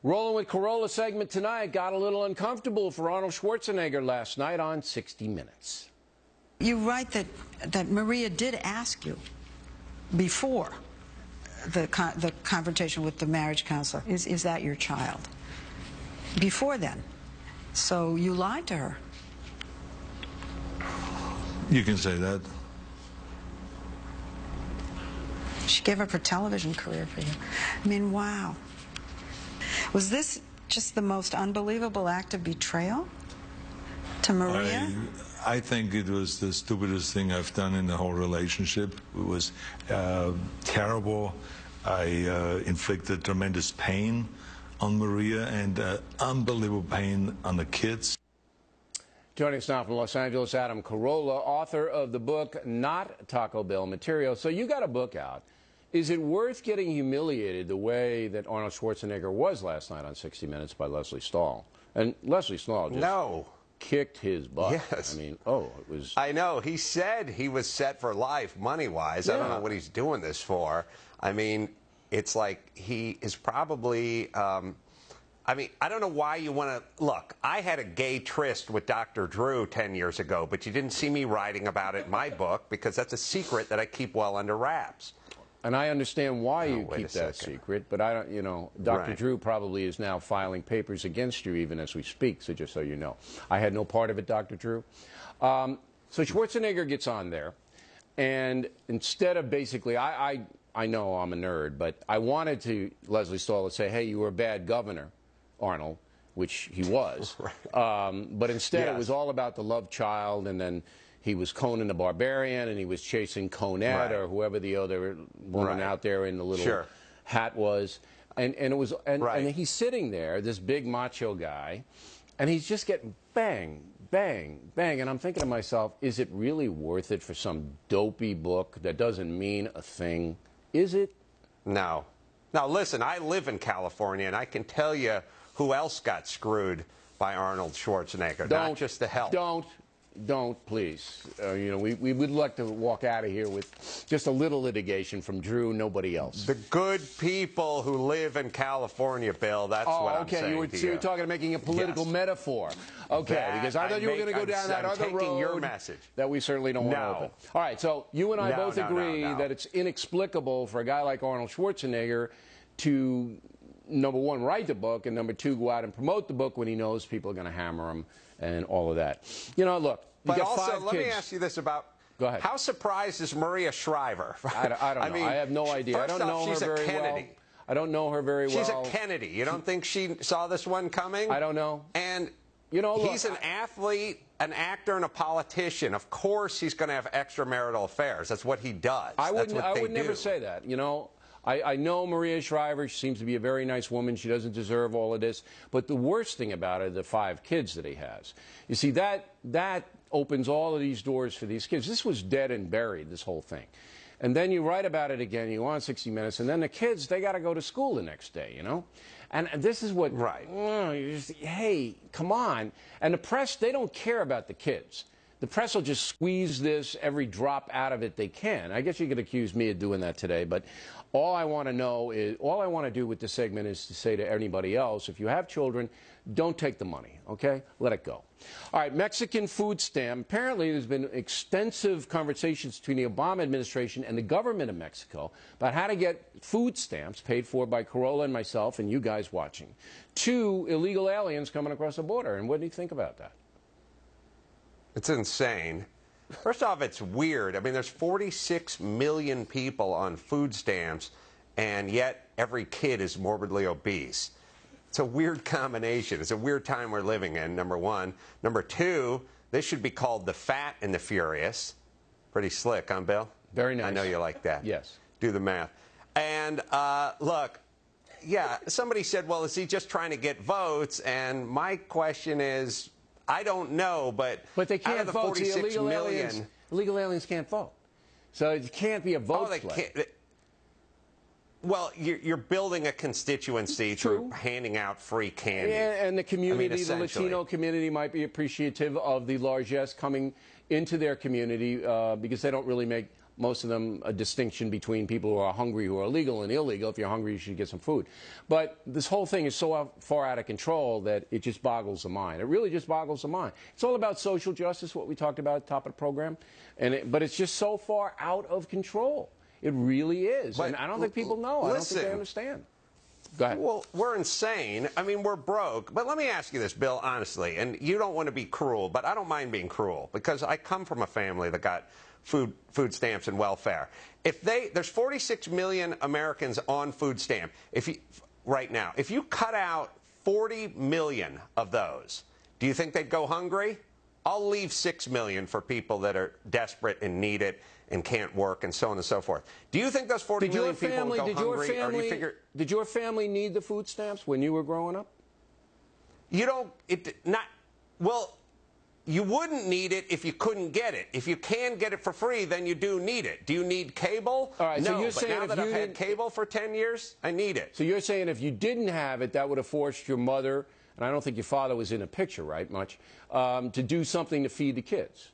Rolling with Carolla segment tonight got a little uncomfortable for Arnold Schwarzenegger last night on 60 Minutes. You write that Maria did ask you before the confrontation with the marriage counselor, is that your child? Before then. So you lied to her. You can say that. She gave up her television career for you. I mean, wow. Was this just the most unbelievable act of betrayal to Maria? I think it was the stupidest thing I've done in the whole relationship. It was terrible. I inflicted tremendous pain on Maria and unbelievable pain on the kids. Joining us now from Los Angeles, Adam Carolla, author of the book Not Taco Bell Material. So you got a book out. Is it worth getting humiliated the way that Arnold Schwarzenegger was last night on 60 Minutes by Leslie Stahl? And Leslie Stahl just kicked his butt. Yes. I mean, it was... I know. He said he was set for life, money-wise. Yeah. I don't know what he's doing this for. I mean, it's like he is probably... I mean, I don't know why you want to... Look, I had a gay tryst with Dr. Drew 10 years ago, but you didn't see me writing about it in my book because that's a secret that I keep well under wraps. And I understand why you keep that secret, but I don't, you know, Dr. Drew probably is now filing papers against you even as we speak, so just so you know. I had no part of it, Dr. Drew. So Schwarzenegger gets on there, and instead of basically, I know I'm a nerd, but I wanted to, Leslie Stahl to say, hey, you were a bad governor, Arnold, which he was. But instead it was all about the love child, and then he was Conan the Barbarian, and he was chasing Conette or whoever the other woman out there in the little hat was. And it was and he's sitting there, this big macho guy, and he's just getting bang, bang, bang. And I'm thinking to myself, is it really worth it for some dopey book that doesn't mean a thing? Is it? No. Now, listen, I live in California, and I can tell you who else got screwed by Arnold Schwarzenegger, not just the help. Don't, please. You know, we would like to walk out of here with just a little litigation from Drew, nobody else. The good people who live in California, Bill, that's what I'm saying to you. You're talking about making a political metaphor. Okay, because I thought you were going to go down that other road your message. That we certainly don't want to open. All right, so you and I both agree that it's inexplicable for a guy like Arnold Schwarzenegger to, number one, write the book, and number two, go out and promote the book when he knows people are going to hammer him and all of that. You know, look, you got 5 kids. Let me ask you this about... Go ahead. How surprised is Maria Shriver? I don't know. I mean, I have no idea. I don't know her very well. I don't know her very well. She's a Kennedy. You don't think she saw this one coming? I don't know. And you know, look, he's an athlete, an actor, and a politician. Of course he's going to have extramarital affairs. That's what he does. I would never say that. You know, I know Maria Shriver. She seems to be a very nice woman. She doesn't deserve all of this. But the worst thing about it are the 5 kids that he has. You see, that opens all of these doors for these kids. This was dead and buried, this whole thing. And then you write about it again, you go on 60 Minutes, and then the kids, they got to go to school the next day, you know? And this is what, hey, come on. And the press, they don't care about the kids. The press will just squeeze this, every drop out of it they can. I guess you could accuse me of doing that today, but all I want to know is, all I want to do with this segment is to say to anybody else, if you have children, don't take the money, okay? Let it go. All right, Mexican food stamp. Apparently, there's been extensive conversations between the Obama administration and the government of Mexico about how to get food stamps paid for by Carolla and myself and you guys watching to illegal aliens coming across the border. And what do you think about that? It's insane. First off, it's weird. I mean, there's 46 million people on food stamps, and yet every kid is morbidly obese. It's a weird combination. It's a weird time we're living in, number one. Number two, this should be called The Fat and the Furious. Pretty slick, huh, Bill? Very nice. I know you like that. Yes. Do the math. And, look, yeah, somebody said, well, is he just trying to get votes? And my question is, I don't know, but they can't out of the vote. 46 million... Illegal aliens can't vote. So it can't be a vote play. Well, you're building a constituency through handing out free candy. Yeah, and the community, the Latino community, might be appreciative of the largesse coming into their community because they don't really make most of them a distinction between people who are hungry, who are legal and illegal. If you're hungry, you should get some food. But this whole thing is so far out of control that it just boggles the mind. It really just boggles the mind. It's all about social justice, what we talked about at the top of the program, but it's just so far out of control. It really is. But and I don't think people know. I don't think they understand. Go ahead. Well, we're insane. I mean, we're broke. But let me ask you this, Bill, honestly, and you don't want to be cruel, but I don't mind being cruel because I come from a family that got food stamps and welfare. There's 46 million Americans on food stamp right now. If you cut out 40 million of those, do you think they'd go hungry? I'll leave 6 million for people that are desperate and need it and can't work and so on and so forth. Do you think those 40 million people would go hungry? Or do you figure, did your family need the food stamps when you were growing up? You don't, well, you wouldn't need it if you couldn't get it. If you can get it for free, then you do need it. Do you need cable? All right, no, so you're but saying now if that you I've had cable for 10 years, I need it. So you're saying if you didn't have it, that would have forced your mother, and I don't think your father was in a picture, right, much, to do something to feed the kids.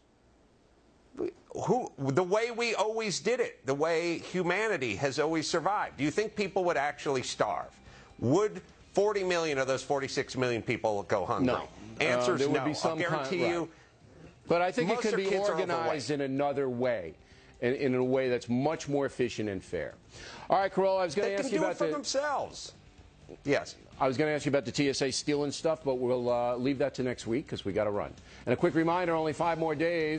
The way we always did it, the way humanity has always survived. Do you think people would actually starve? Would 40 million of those 46 million people go hungry? No. Answer's there would no. be some I'll guarantee right. you. But I think it Most could of be kids are organized overweight. in another way, in a way that's much more efficient and fair. All right, Carolla, I was going to ask you about They can do it for themselves. Yes. I was going to ask you about the TSA stealing stuff, but we'll leave that to next week because we got to run. And a quick reminder, only 5 more days.